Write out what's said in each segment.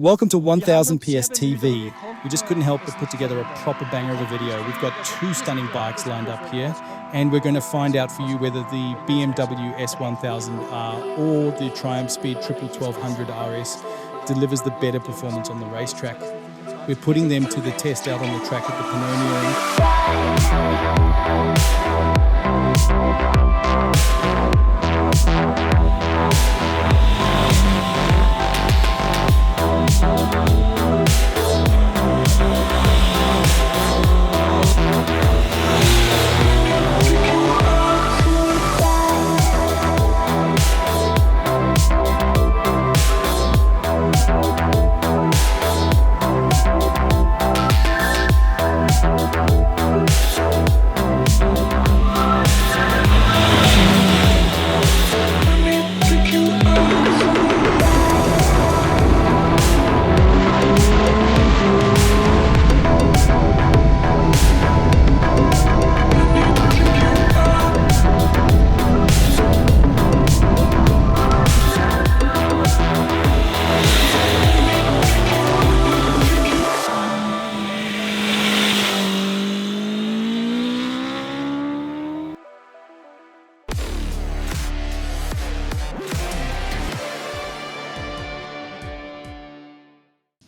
Welcome to 1000 PS TV. We just couldn't help but put together a proper banger of a video. We've got two stunning bikes lined up here, and we're going to find out for you whether the BMW S1000R or the Triumph Speed 1200 RS delivers the better performance on the racetrack. We're putting them to the test out on the track at the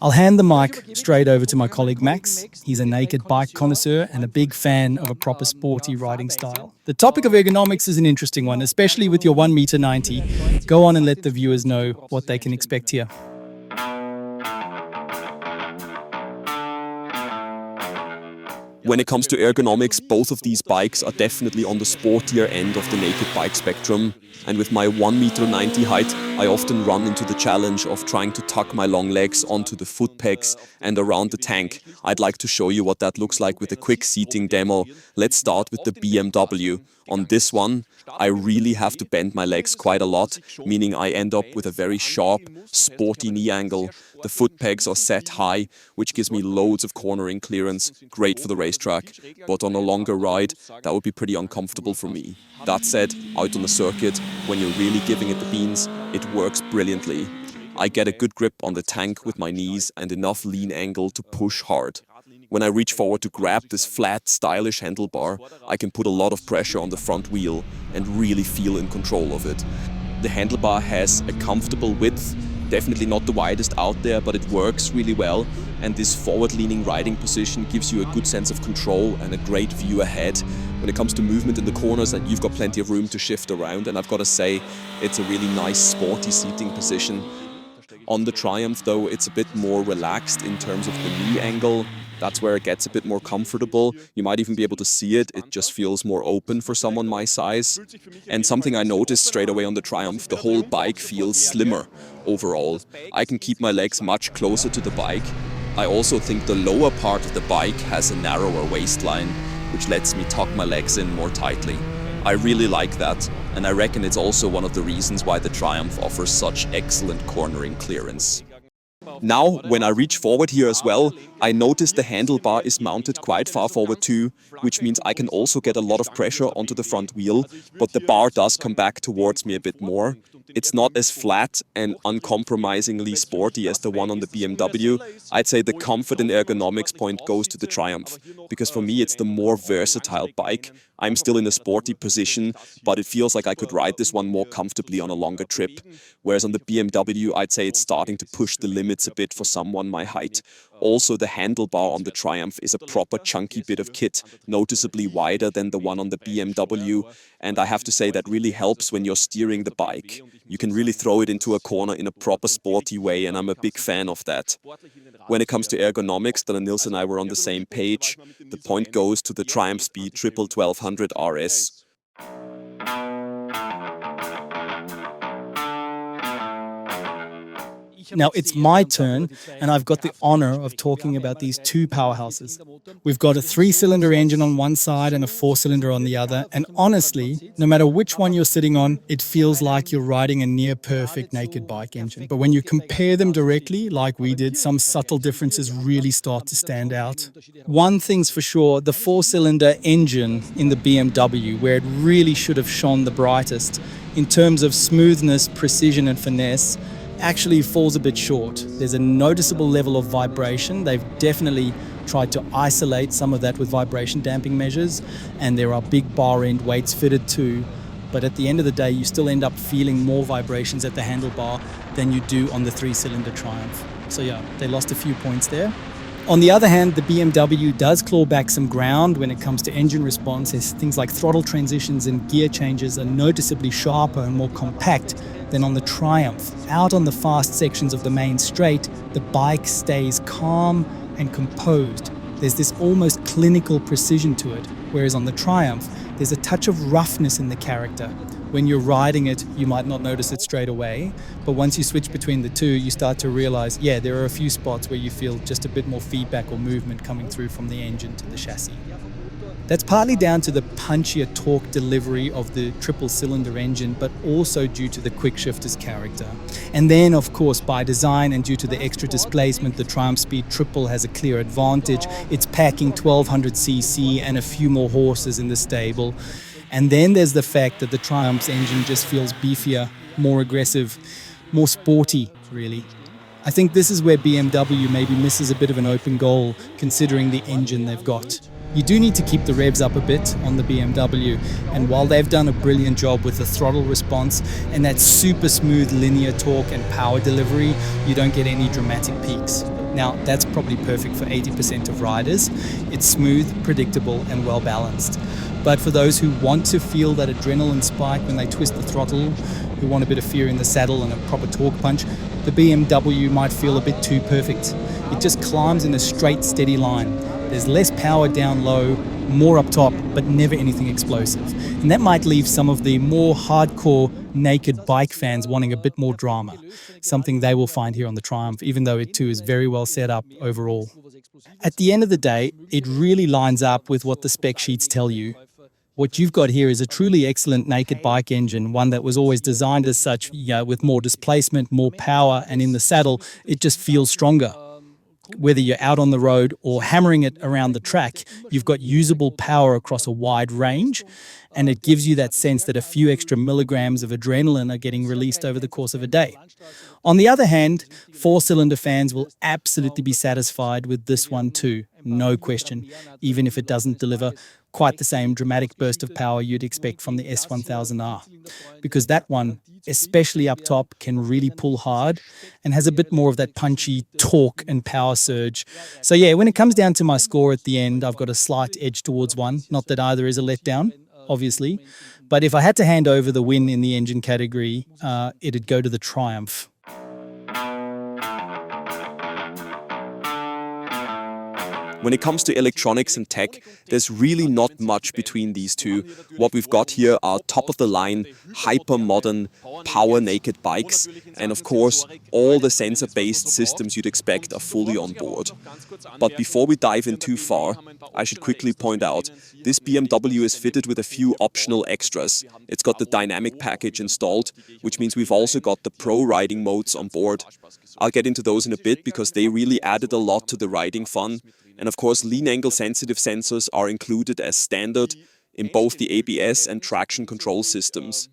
I'll hand the mic straight over to my colleague Max. He's a naked bike connoisseur and a big fan of a proper sporty riding style. The topic of ergonomics is an interesting one, especially with your 1.90 m. Go on and let the viewers know what they can expect here. When it comes to ergonomics, both of these bikes are definitely on the sportier end of the naked bike spectrum. And with my 1.90 m height, I often run into the challenge of trying to tuck my long legs onto the foot pegs and around the tank. I'd like to show you what that looks like with a quick seating demo. Let's start with the BMW. On this one, I really have to bend my legs quite a lot, meaning I end up with a very sharp, sporty knee angle. The foot pegs are set high, which gives me loads of cornering clearance, great for the racetrack, but on a longer ride, that would be pretty uncomfortable for me. That said, out on the circuit, when you're really giving it the beans, it works brilliantly. I get a good grip on the tank with my knees and enough lean angle to push hard. When I reach forward to grab this flat, stylish handlebar, I can put a lot of pressure on the front wheel and really feel in control of it. The handlebar has a comfortable width, definitely not the widest out there, but it works really well. And this forward-leaning riding position gives you a good sense of control and a great view ahead. When it comes to movement in the corners, you've got plenty of room to shift around, and I've got to say, it's a really nice, sporty seating position. On the Triumph, though, it's a bit more relaxed in terms of the knee angle. That's where it gets a bit more comfortable. You might even be able to see it. It just feels more open for someone my size. And something I noticed straight away on the Triumph, the whole bike feels slimmer overall. I can keep my legs much closer to the bike. I also think the lower part of the bike has a narrower waistline, which lets me tuck my legs in more tightly. I really like that, and I reckon it's also one of the reasons why the Triumph offers such excellent cornering clearance. Now, when I reach forward here as well, I notice the handlebar is mounted quite far forward too, which means I can also get a lot of pressure onto the front wheel, but the bar does come back towards me a bit more. It's not as flat and uncompromisingly sporty as the one on the BMW. I'd say the comfort and ergonomics point goes to the Triumph, because for me it's the more versatile bike. I'm still in a sporty position, but it feels like I could ride this one more comfortably on a longer trip. Whereas on the BMW, I'd say it's starting to push the limits a bit for someone my height. Also, the handlebar on the Triumph is a proper chunky bit of kit, noticeably wider than the one on the BMW. And I have to say that really helps when you're steering the bike. You can really throw it into a corner in a proper sporty way, and I'm a big fan of that. When it comes to ergonomics, NastyNils and I were on the same page. The point goes to the Triumph Speed 1200 RS. Now it's my turn, and I've got the honor of talking about these two powerhouses. We've got a 3-cylinder engine on one side and a 4-cylinder on the other, and honestly, no matter which one you're sitting on, it feels like you're riding a near-perfect naked bike engine. But when you compare them directly, like we did, some subtle differences really start to stand out. One thing's for sure, the 4-cylinder engine in the BMW, where it really should have shone the brightest, in terms of smoothness, precision and finesse, actually falls a bit short. There's a noticeable level of vibration. They've definitely tried to isolate some of that with vibration damping measures, and there are big bar end weights fitted too. But at the end of the day, you still end up feeling more vibrations at the handlebar than you do on the 3-cylinder Triumph. So yeah, they lost a few points there. On the other hand, the BMW does claw back some ground when it comes to engine response, as things like throttle transitions and gear changes are noticeably sharper and more compact than on the Triumph. Out on the fast sections of the main straight, the bike stays calm and composed. There's this almost clinical precision to it, whereas on the Triumph, there's a touch of roughness in the character. When you're riding it, you might not notice it straight away, but once you switch between the two, you start to realize, yeah, there are a few spots where you feel just a bit more feedback or movement coming through from the engine to the chassis. That's partly down to the punchier torque delivery of the triple-cylinder engine, but also due to the quick-shifter's character. And then, of course, by design and due to the extra displacement, the Triumph Speed Triple has a clear advantage. It's packing 1200cc and a few more horses in the stable. And then there's the fact that the Triumph's engine just feels beefier, more aggressive, more sporty, really. I think this is where BMW maybe misses a bit of an open goal, considering the engine they've got. You do need to keep the revs up a bit on the BMW, and while they've done a brilliant job with the throttle response and that super smooth linear torque and power delivery, you don't get any dramatic peaks. Now, that's probably perfect for 80% of riders. It's smooth, predictable, and well balanced. But for those who want to feel that adrenaline spike when they twist the throttle, who want a bit of fear in the saddle and a proper torque punch, the BMW might feel a bit too perfect. It just climbs in a straight, steady line. There's less power down low, more up top, but never anything explosive. And that might leave some of the more hardcore naked bike fans wanting a bit more drama, something they will find here on the Triumph, even though it too is very well set up overall. At the end of the day, it really lines up with what the spec sheets tell you. What you've got here is a truly excellent naked bike engine, one that was always designed as such, with more displacement, more power, and in the saddle, it just feels stronger. Whether you're out on the road or hammering it around the track, you've got usable power across a wide range, and it gives you that sense that a few extra milligrams of adrenaline are getting released over the course of a day. On the other hand, 4-cylinder fans will absolutely be satisfied with this one too, no question, even if it doesn't deliver quite the same dramatic burst of power you'd expect from the S1000R, because that one, especially up top, can really pull hard and has a bit more of that punchy torque and power surge. So yeah, when it comes down to my score at the end, I've got a slight edge towards one. Not that either is a letdown, obviously, but if I had to hand over the win in the engine category, it'd go to the Triumph. When it comes to electronics and tech, there's really not much between these two. What we've got here are top-of-the-line, hyper-modern, power-naked bikes, and of course, all the sensor-based systems you'd expect are fully on board. But before we dive in too far, I should quickly point out, this BMW is fitted with a few optional extras. It's got the dynamic package installed, which means we've also got the pro riding modes on board. I'll get into those in a bit because they really added a lot to the riding fun. And of course, lean angle sensitive sensors are included as standard in both the ABS and traction control systems.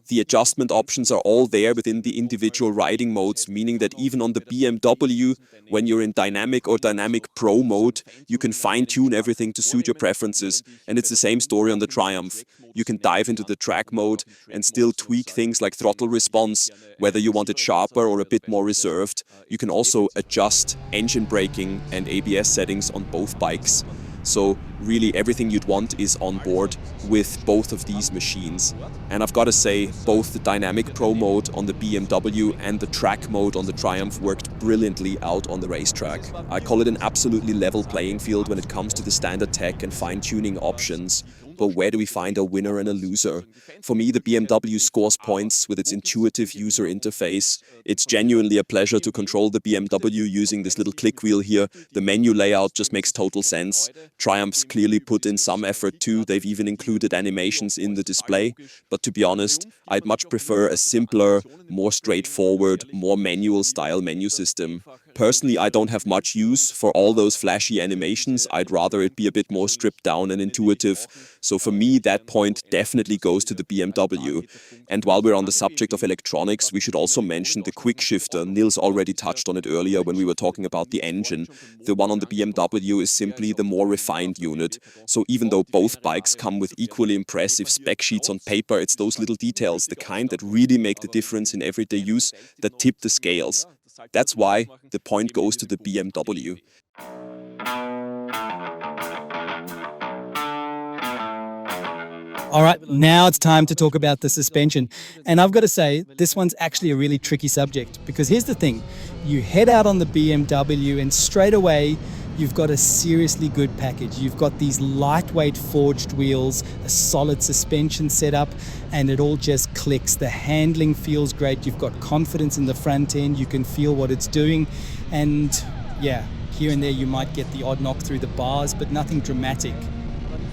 The adjustment options are all there within the individual riding modes, meaning that even on the BMW, when you're in Dynamic or Dynamic Pro mode, you can fine-tune everything to suit your preferences. And it's the same story on the Triumph. You can dive into the track mode and still tweak things like throttle response, whether you want it sharper or a bit more reserved. You can also adjust engine braking and ABS settings on both bikes. So really everything you'd want is on board with both of these machines. And I've got to say, both the Dynamic Pro mode on the BMW and the track mode on the Triumph worked brilliantly out on the racetrack. I call it an absolutely level playing field when it comes to the standard tech and fine-tuning options. But where do we find a winner and a loser? For me, the BMW scores points with its intuitive user interface. It's genuinely a pleasure to control the BMW using this little click wheel here. The menu layout just makes total sense. Triumph's clearly put in some effort too. They've even included animations in the display. But to be honest, I'd much prefer a simpler, more straightforward, more manual style menu system. Personally, I don't have much use for all those flashy animations. I'd rather it be a bit more stripped down and intuitive. So for me, that point definitely goes to the BMW. And while we're on the subject of electronics, we should also mention the quick shifter. Nils already touched on it earlier when we were talking about the engine. The one on the BMW is simply the more refined unit. So even though both bikes come with equally impressive spec sheets on paper, it's those little details, the kind that really make the difference in everyday use, that tip the scales. That's why the point goes to the BMW. All right, now it's time to talk about the suspension. And I've got to say, this one's actually a really tricky subject, because here's the thing. You head out on the BMW and straight away, you've got a seriously good package. You've got these lightweight forged wheels, a solid suspension setup, and it all just clicks. The handling feels great. You've got confidence in the front end. You can feel what it's doing. And yeah, here and there you might get the odd knock through the bars, but nothing dramatic.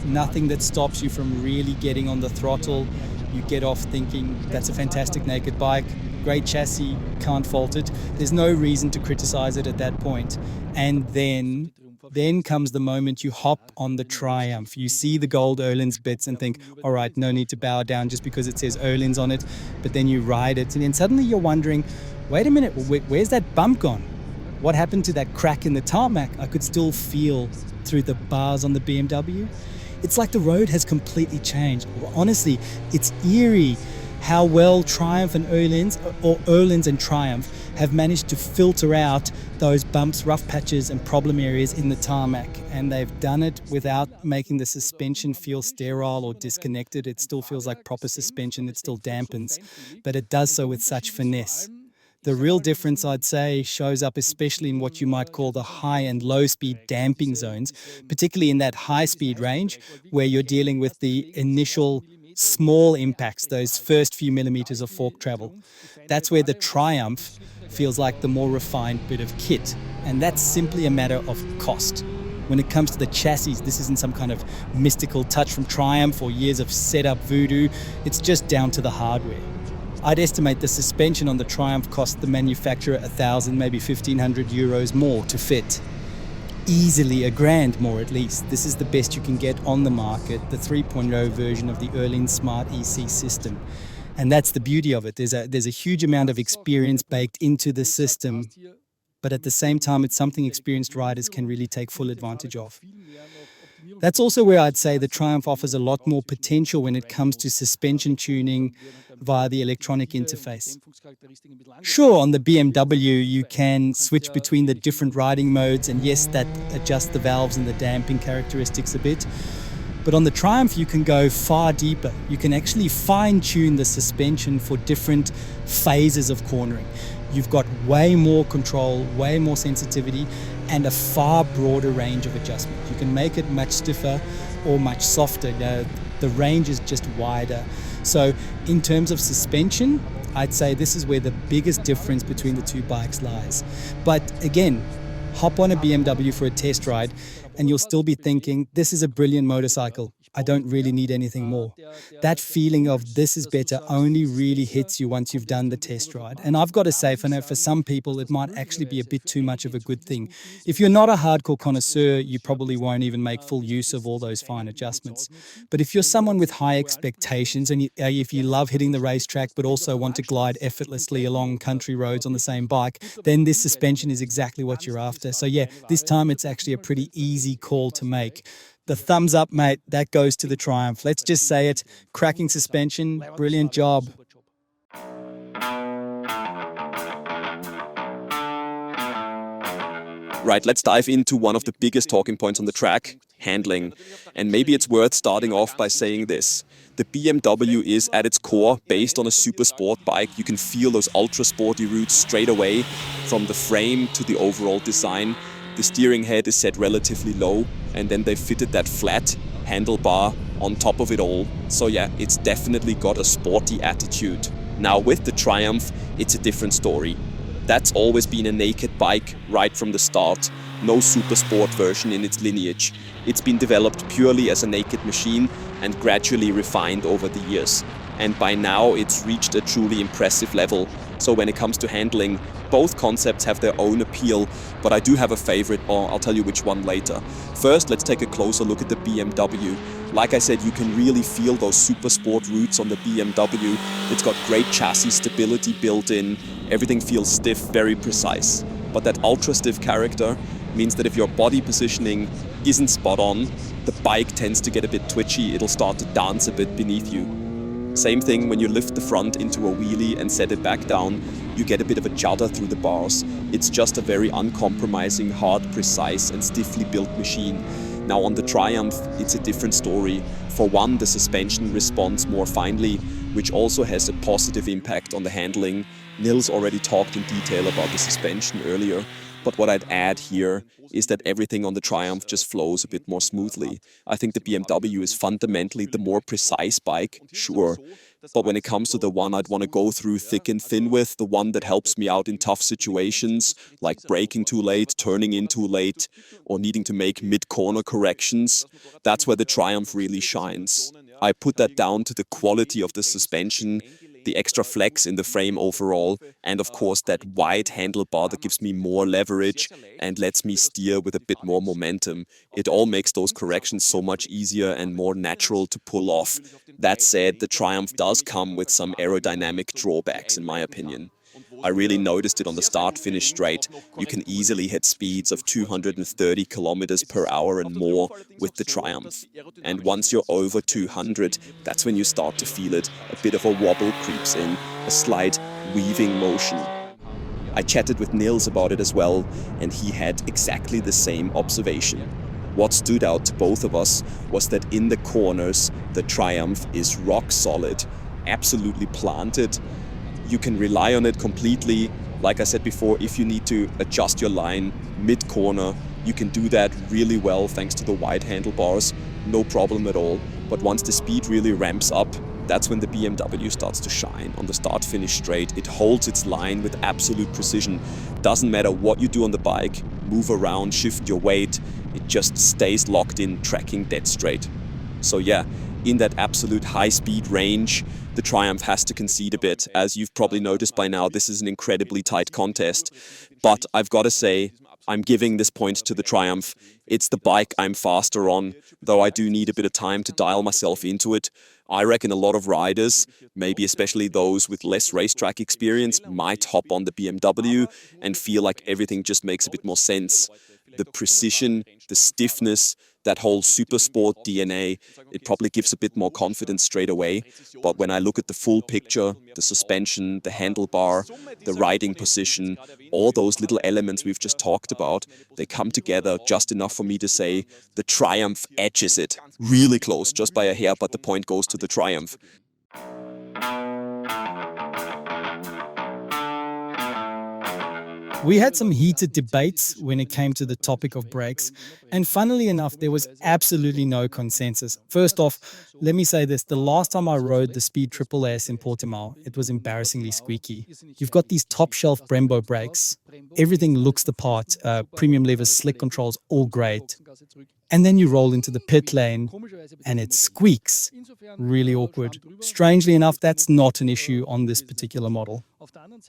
Nothing that stops you from really getting on the throttle. You get off thinking, that's a fantastic naked bike, great chassis, can't fault it. There's no reason to criticize it at that point. And then comes the moment you hop on the Triumph. You see the gold Öhlins bits and think, all right, no need to bow down just because it says Öhlins on it. But then you ride it and then suddenly you're wondering, wait a minute, where's that bump gone? What happened to that crack in the tarmac? I could still feel through the bars on the BMW. It's like the road has completely changed. Honestly, it's eerie how well Triumph and Öhlins, or Öhlins and Triumph, have managed to filter out those bumps, rough patches and problem areas in the tarmac. And they've done it without making the suspension feel sterile or disconnected. It still feels like proper suspension, it still dampens, but it does so with such finesse. The real difference, I'd say, shows up especially in what you might call the high and low speed damping zones, particularly in that high speed range where you're dealing with the initial small impacts, those first few millimeters of fork travel. That's where the Triumph feels like the more refined bit of kit, and that's simply a matter of cost. When it comes to the chassis, this isn't some kind of mystical touch from Triumph or years of setup voodoo, it's just down to the hardware. I'd estimate the suspension on the Triumph cost the manufacturer 1,000, maybe 1,500 euros more to fit. Easily $1,000 more at least. This is the best you can get on the market, the 3.0 version of the Öhlins Smart EC system. And that's the beauty of it. There's a huge amount of experience baked into the system, but at the same time, it's something experienced riders can really take full advantage of. That's also where I'd say the Triumph offers a lot more potential when it comes to suspension tuning via the electronic interface. Sure, on the BMW you can switch between the different riding modes, and yes, that adjusts the valves and the damping characteristics a bit. But on the Triumph you can go far deeper. You can actually fine-tune the suspension for different phases of cornering. You've got way more control, way more sensitivity, and a far broader range of adjustment. You can make it much stiffer or much softer. The range is just wider. So in terms of suspension, I'd say this is where the biggest difference between the two bikes lies. But again, hop on a BMW for a test ride and you'll still be thinking, this is a brilliant motorcycle. I don't really need anything more. That feeling of this is better only really hits you once you've done the test ride. And I've got to say, for some people, it might actually be a bit too much of a good thing. If you're not a hardcore connoisseur, you probably won't even make full use of all those fine adjustments. But if you're someone with high expectations, and if you love hitting the racetrack, but also want to glide effortlessly along country roads on the same bike, then this suspension is exactly what you're after. So yeah, this time it's actually a pretty easy call to make. The thumbs up, mate, that goes to the Triumph. Let's just say it. Cracking suspension, brilliant job. Right, let's dive into one of the biggest talking points on the track, handling. And maybe it's worth starting off by saying this. The BMW is at its core based on a super sport bike. You can feel those ultra sporty roots straight away from the frame to the overall design. The steering head is set relatively low, and then they fitted that flat handlebar on top of it all. So yeah, it's definitely got a sporty attitude. Now with the Triumph, it's a different story. That's always been a naked bike right from the start. No super sport version in its lineage. It's been developed purely as a naked machine and gradually refined over the years. And by now it's reached a truly impressive level. So when it comes to handling, Both concepts have their own appeal, but I do have a favorite, or I'll tell you which one later. First, let's take a closer look at the BMW. Like I said, you can really feel those super sport roots on the BMW. It's got great chassis stability built in. Everything feels stiff, very precise. But that ultra stiff character means that if your body positioning isn't spot on, the bike tends to get a bit twitchy. It'll start to dance a bit beneath you. Same thing when you lift the front into a wheelie and set it back down, you get a bit of a judder through the bars. It's just a very uncompromising, hard, precise and stiffly built machine. Now on the Triumph, it's a different story. For one, the suspension responds more finely, which also has a positive impact on the handling. Nils already talked in detail about the suspension earlier. But what I'd add here is that everything on the Triumph just flows a bit more smoothly. I think the BMW is fundamentally the more precise bike, sure. But when it comes to the one I'd want to go through thick and thin with, the one that helps me out in tough situations, like braking too late, turning in too late, or needing to make mid-corner corrections, that's where the Triumph really shines. I put that down to the quality of the suspension, the extra flex in the frame overall, and of course that wide handlebar that gives me more leverage and lets me steer with a bit more momentum. It all makes those corrections so much easier and more natural to pull off. That said, the Triumph does come with some aerodynamic drawbacks in my opinion. I really noticed it on the start-finish straight. You can easily hit speeds of 230 kilometers per hour and more with the Triumph. And once you're over 200, that's when you start to feel it. A bit of a wobble creeps in, a slight weaving motion. I chatted with Nils about it as well, and he had exactly the same observation. What stood out to both of us was that in the corners, the Triumph is rock solid, absolutely planted. You can rely on it completely. Like I said before, if you need to adjust your line mid-corner, you can do that really well thanks to the wide handlebars, no problem at all. But once the speed really ramps up, that's when the BMW starts to shine. On the start-finish straight, it holds its line with absolute precision. Doesn't matter what you do on the bike, move around, shift your weight, it just stays locked in, tracking dead straight. So yeah, in that absolute high-speed range, the Triumph has to concede a bit. As you've probably noticed by now, this is an incredibly tight contest. But I've got to say, I'm giving this point to the Triumph. It's the bike I'm faster on, though I do need a bit of time to dial myself into it. I reckon a lot of riders, maybe especially those with less racetrack experience, might hop on the BMW and feel like everything just makes a bit more sense. The precision, the stiffness, that whole super sport DNA, it probably gives a bit more confidence straight away. But when I look at the full picture, the suspension, the handlebar, the riding position, all those little elements we've just talked about, they come together just enough for me to say the Triumph edges it. Really close, just by a hair, but the point goes to the Triumph. We had some heated debates when it came to the topic of brakes, and funnily enough, there was absolutely no consensus. First off, let me say this, the last time I rode the Speed Triple S in Portimao, it was embarrassingly squeaky. You've got these top-shelf Brembo brakes, everything looks the part, premium levers, slick controls, all great. And then you roll into the pit lane and it squeaks. Really awkward. Strangely enough, that's not an issue on this particular model.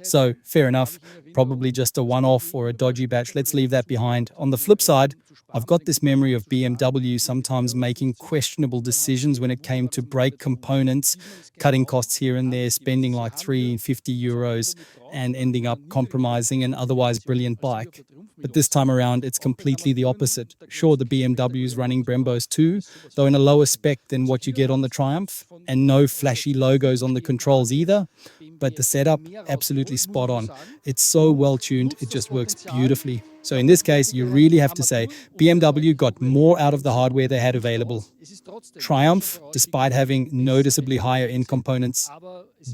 So, fair enough, probably just a one-off or a dodgy batch. Let's leave that behind. On the flip side, I've got this memory of BMW sometimes making questionable decisions when it came to brake components, cutting costs here and there, spending like €350 and ending up compromising an otherwise brilliant bike. But this time around, it's completely the opposite. Sure, the BMW is running Brembos too, though in a lower spec than what you get on the Triumph, and no flashy logos on the controls either. But the setup, absolutely spot on. It's so well tuned, it just works beautifully. So in this case, you really have to say BMW got more out of the hardware they had available. Triumph, despite having noticeably higher end components,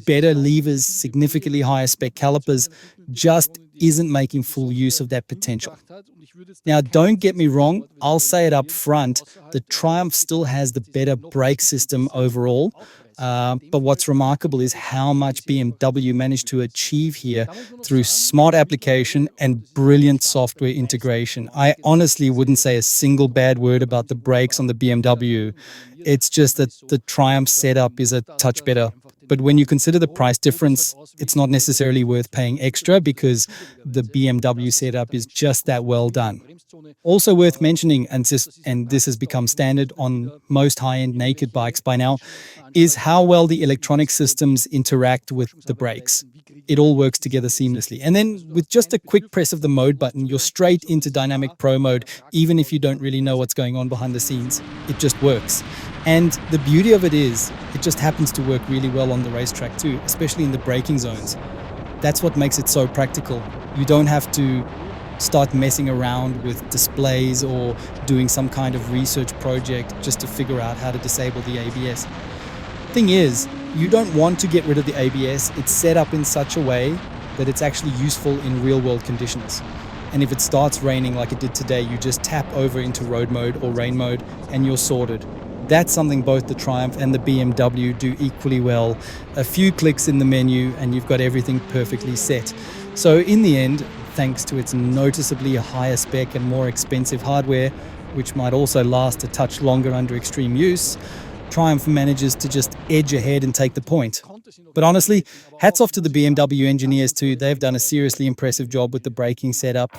better levers, significantly higher spec calipers, just isn't making full use of that potential. Now, don't get me wrong, I'll say it up front, the Triumph still has the better brake system overall. But what's remarkable is how much BMW managed to achieve here through smart application and brilliant software integration. I honestly wouldn't say a single bad word about the brakes on the BMW. It's just that the Triumph setup is a touch better. But when you consider the price difference, it's not necessarily worth paying extra because the BMW setup is just that well done. Also worth mentioning, and this has become standard on most high-end naked bikes by now, is how well the electronic systems interact with the brakes. It all works together seamlessly. And then with just a quick press of the mode button, you're straight into dynamic pro mode, even if you don't really know what's going on behind the scenes. It just works. And the beauty of it is, it just happens to work really well on the racetrack too, especially in the braking zones. That's what makes it so practical. You don't have to start messing around with displays or doing some kind of research project just to figure out how to disable the ABS. Thing is, you don't want to get rid of the ABS. It's set up in such a way that it's actually useful in real-world conditions. And if it starts raining like it did today, you just tap over into road mode or rain mode and you're sorted. That's something both the Triumph and the BMW do equally well. A few clicks in the menu and you've got everything perfectly set. So in the end, thanks to its noticeably higher spec and more expensive hardware, which might also last a touch longer under extreme use, Triumph manages to just edge ahead and take the point. But honestly, hats off to the BMW engineers too. They've done a seriously impressive job with the braking setup.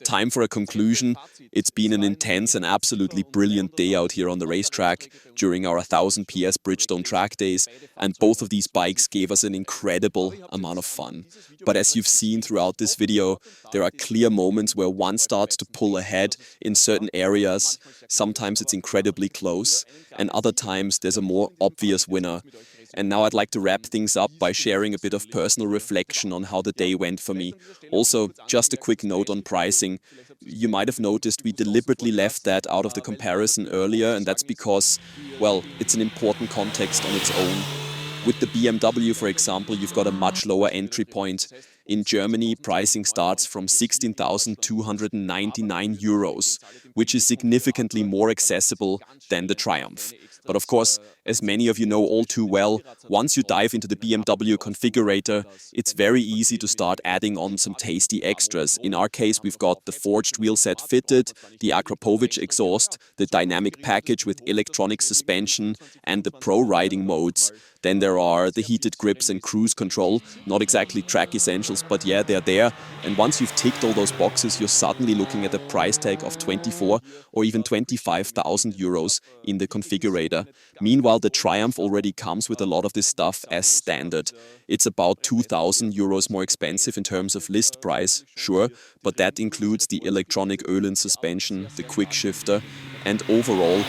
Time for a conclusion. It's been an intense and absolutely brilliant day out here on the racetrack during our 1000 PS Bridgestone track days, and both of these bikes gave us an incredible amount of fun. But as you've seen throughout this video, there are clear moments where one starts to pull ahead in certain areas. Sometimes it's incredibly close, and other times there's a more obvious winner. And now I'd like to wrap things up by sharing a bit of personal reflection on how the day went for me. Also, just a quick note on pricing. You might have noticed we deliberately left that out of the comparison earlier, and that's because, well, it's an important context on its own. With the BMW, for example, you've got a much lower entry point. In Germany, pricing starts from 16,299 euros, which is significantly more accessible than the Triumph. But of course, as many of you know all too well, once you dive into the BMW configurator, it's very easy to start adding on some tasty extras. In our case, we've got the forged wheel set fitted, the Akrapovic exhaust, the dynamic package with electronic suspension, and the pro riding modes. Then there are the heated grips and cruise control, not exactly track essentials, but yeah, they're there. And once you've ticked all those boxes, you're suddenly looking at a price tag of 24 or even 25,000 euros in the configurator. Meanwhile, the Triumph already comes with a lot of this stuff as standard. It's about 2,000 euros more expensive in terms of list price, sure, but that includes the electronic Öhlins suspension, the quick shifter, and overall,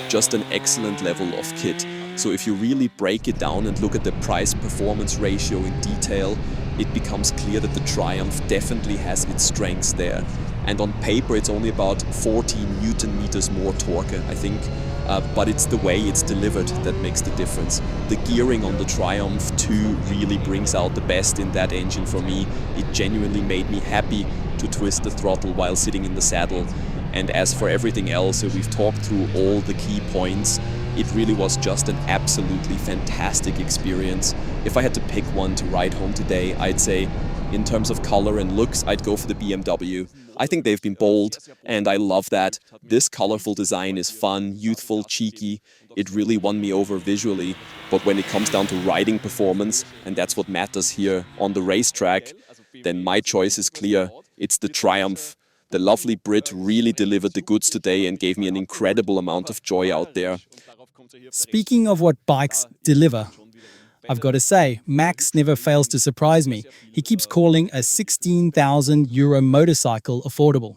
just an excellent level of kit. So if you really break it down and look at the price-performance ratio in detail, it becomes clear that the Triumph definitely has its strengths there. And on paper, it's only about 14 Newton meters more torque, I think. But it's the way it's delivered that makes the difference. The gearing on the Triumph 2 really brings out the best in that engine for me. It genuinely made me happy to twist the throttle while sitting in the saddle. And as for everything else, we've talked through all the key points. It really was just an absolutely fantastic experience. If I had to pick one to ride home today, I'd say, in terms of color and looks, I'd go for the BMW. I think they've been bold, and I love that. This colorful design is fun, youthful, cheeky. It really won me over visually. But when it comes down to riding performance, and that's what matters here on the racetrack, then my choice is clear. It's the Triumph. The lovely Brit really delivered the goods today and gave me an incredible amount of joy out there. Speaking of what bikes deliver, I've got to say, Max never fails to surprise me. He keeps calling a 16,000 euro motorcycle affordable.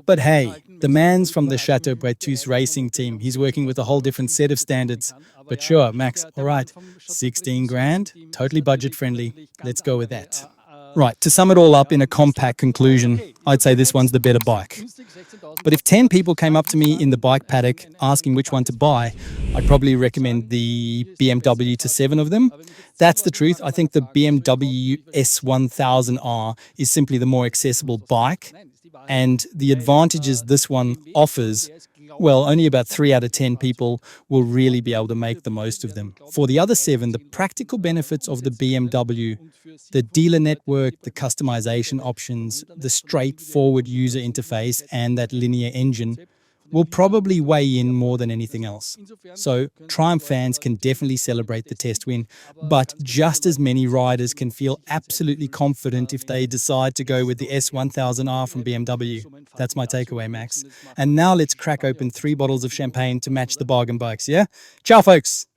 But hey, the man's from the Chapters.Intro racing team. He's working with a whole different set of standards. But sure, Max, all right, 16 grand, totally budget friendly. Let's go with that. Right, to sum it all up in a compact conclusion, I'd say this one's the better bike. But if 10 people came up to me in the bike paddock asking which one to buy, I'd probably recommend the BMW to 7 of them. That's the truth. I think the BMW S1000R is simply the more accessible bike, and the advantages this one offers Well, only about 3 out of 10 people will really be able to make the most of them. For the other 7, the practical benefits of the BMW, the dealer network, the customization options, the straightforward user interface, and that linear engine will probably weigh in more than anything else. So, Triumph fans can definitely celebrate the test win, but just as many riders can feel absolutely confident if they decide to go with the S1000R from BMW. That's my takeaway, Max. And now let's crack open 3 bottles of champagne to match the bargain bikes, yeah? Ciao, folks!